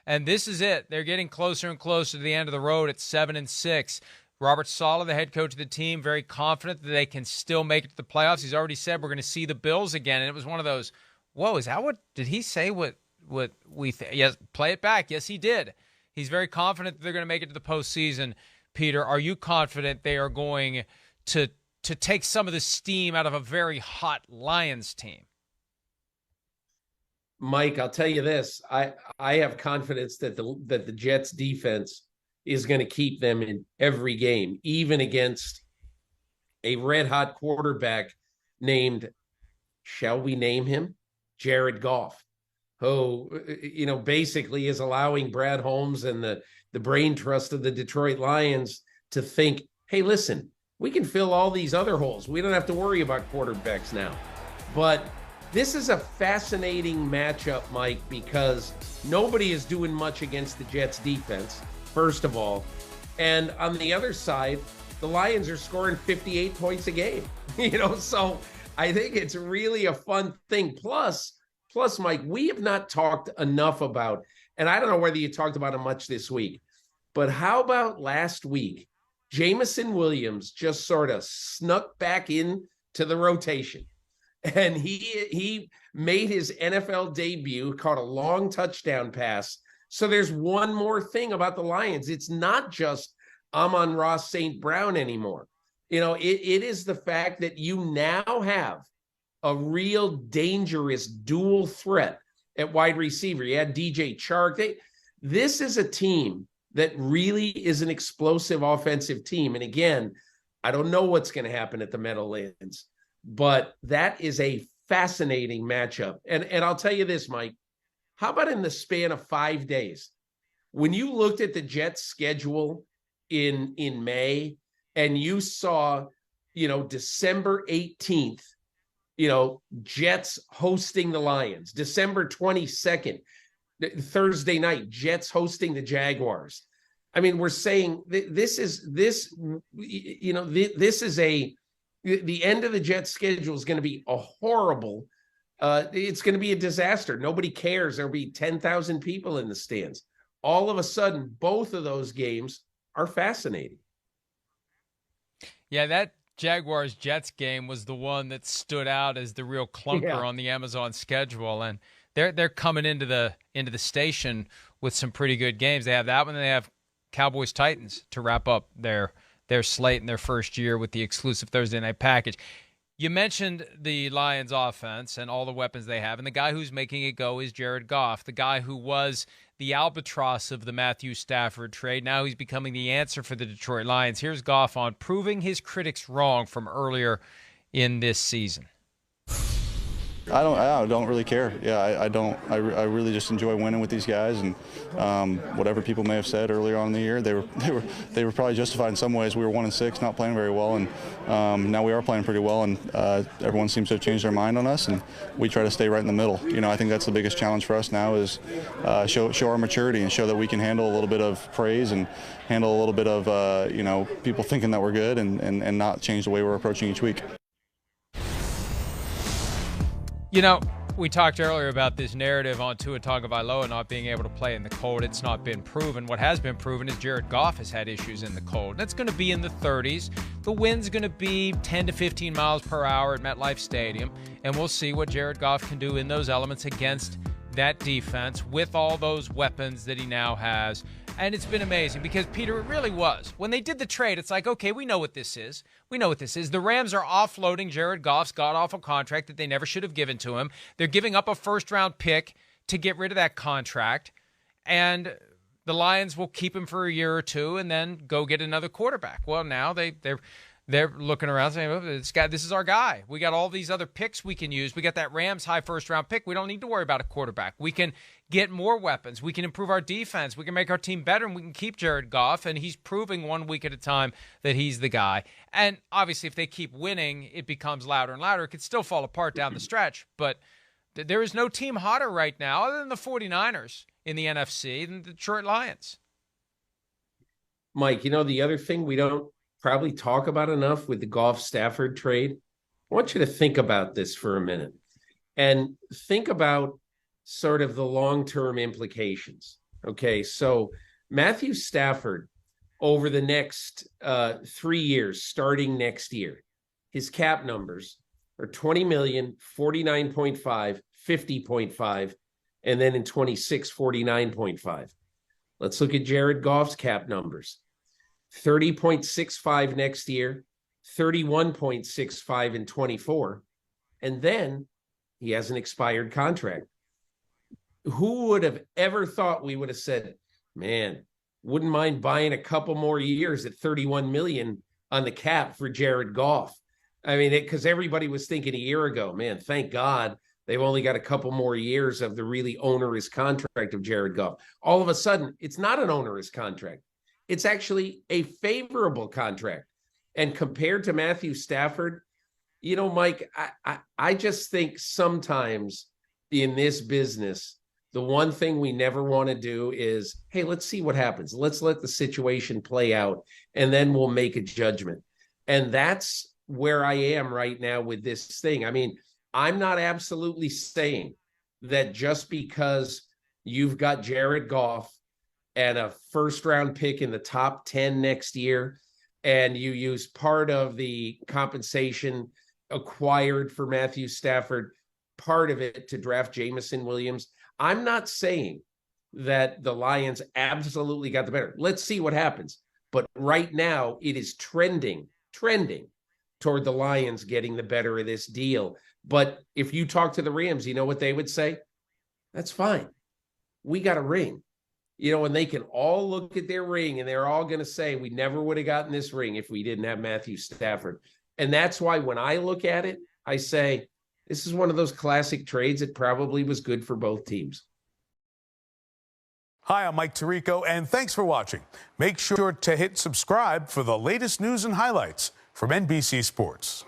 And this is it. They're getting closer and closer to the end of the road at 7-6. Robert Saleh, the head coach of the team, very confident that they can still make it to the playoffs. He's already said we're going to see the Bills again. And it was one of those, whoa, is that what, did he say what we think? Yes, play it back. Yes, he did. He's very confident that they're going to make it to the postseason. Peter, are you confident they are going to take some of the steam out of a very hot Lions team? Mike, I'll tell you this. I have confidence that the Jets defense is going to keep them in every game, even against a red-hot quarterback named, shall we name him, Jared Goff, who, basically is allowing Brad Holmes and the brain trust of the Detroit Lions to think, hey, listen, we can fill all these other holes. We don't have to worry about quarterbacks now. But this is a fascinating matchup, Mike, because nobody is doing much against the Jets defense, first of all. And on the other side, the Lions are scoring 58 points a game. So I think it's really a fun thing. Plus, Mike, we have not talked enough about, and I don't know whether you talked about it much this week, but how about last week? Jameson Williams just sort of snuck back in to the rotation. And he made his NFL debut, caught a long touchdown pass. So there's one more thing about the Lions. It's not just Amon-Ra St. Brown anymore. It is the fact that you now have a real dangerous dual threat at wide receiver. You had DJ Chark. This is a team that really is an explosive offensive team. And again, I don't know what's going to happen at the Meadowlands, but that is a fascinating matchup. And I'll tell you this, Mike, how about in the span of 5 days, when you looked at the Jets schedule in May and you saw, December 18th, Jets hosting the Lions, December 22nd, Thursday night, Jets hosting the Jaguars. I mean, we're saying this is the end of the Jets schedule is going to be a horrible. It's going to be a disaster. Nobody cares. There'll be 10,000 people in the stands. All of a sudden, both of those games are fascinating. Yeah, that Jaguars-Jets game was the one that stood out as the real clunker on the Amazon schedule, and they're coming into the station with some pretty good games. They have that one, and they have Cowboys-Titans to wrap up their slate in their first year with the exclusive Thursday night package. You mentioned the Lions offense and all the weapons they have, and the guy who's making it go is Jared Goff, the guy who was the albatross of the Matthew Stafford trade. Now he's becoming the answer for the Detroit Lions. Here's Goff on proving his critics wrong from earlier in this season. I don't really care. Yeah, I don't. I really just enjoy winning with these guys, and whatever people may have said earlier on in the year, they were probably justified in some ways. We were 1-6, not playing very well, and now we are playing pretty well, and everyone seems to have changed their mind on us, and we try to stay right in the middle. I think that's the biggest challenge for us now is show our maturity and show that we can handle a little bit of praise and handle a little bit of people thinking that we're good, and not change the way we're approaching each week. We talked earlier about this narrative on Tua Tagovailoa not being able to play in the cold. It's not been proven. What has been proven is Jared Goff has had issues in the cold. That's going to be in the 30s. The wind's going to be 10 to 15 miles per hour at MetLife Stadium, and we'll see what Jared Goff can do in those elements against that defense with all those weapons that he now has. And it's been amazing because, Peter, it really was. When they did the trade, it's like, okay, we know what this is. We know what this is. The Rams are offloading Jared Goff's god-awful contract that they never should have given to him. They're giving up a first-round pick to get rid of that contract. And the Lions will keep him for a year or two and then go get another quarterback. Well, now they're looking around saying, oh, this is our guy. We got all these other picks we can use. We got that Rams high first-round pick. We don't need to worry about a quarterback. We can get more weapons. We can improve our defense. We can make our team better, and we can keep Jared Goff, and he's proving 1 week at a time that he's the guy. And obviously, if they keep winning, it becomes louder and louder. It could still fall apart down the stretch, but there is no team hotter right now other than the 49ers in the NFC than the Detroit Lions. Mike, the other thing we don't probably talk about enough with the Goff-Stafford trade, I want you to think about this for a minute and think about sort of the long-term implications. Okay, so Matthew Stafford over the next 3 years, starting next year, his cap numbers are 20 million, 49.5, 50.5, and then in 26, 49.5. Let's look at Jared Goff's cap numbers. 30.65 next year, 31.65 in 24, and then he has an expired contract. Who would have ever thought we would have said, man, wouldn't mind buying a couple more years at 31 million on the cap for Jared Goff? I mean, because everybody was thinking a year ago, man, thank God they've only got a couple more years of the really onerous contract of Jared Goff. All of a sudden, it's not an onerous contract. It's actually a favorable contract. And compared to Matthew Stafford, you know, Mike, I just think sometimes in this business, the one thing we never want to do is, hey, let's see what happens. Let's let the situation play out, and then we'll make a judgment. And that's where I am right now with this thing. I mean, I'm not absolutely saying that just because you've got Jared Goff and a first-round pick in the top 10 next year, and you use part of the compensation acquired for Matthew Stafford, part of it to draft Jameson Williams, I'm not saying that the Lions absolutely got the better. Let's see what happens. But right now, it is trending toward the Lions getting the better of this deal. But if you talk to the Rams, you know what they would say? That's fine. We got a ring. You know, and they can all look at their ring and they're all going to say, we never would have gotten this ring if we didn't have Matthew Stafford. And that's why when I look at it, I say, this is one of those classic trades that probably was good for both teams. Hi, I'm Mike Tirico, and thanks for watching. Make sure to hit subscribe for the latest news and highlights from NBC Sports.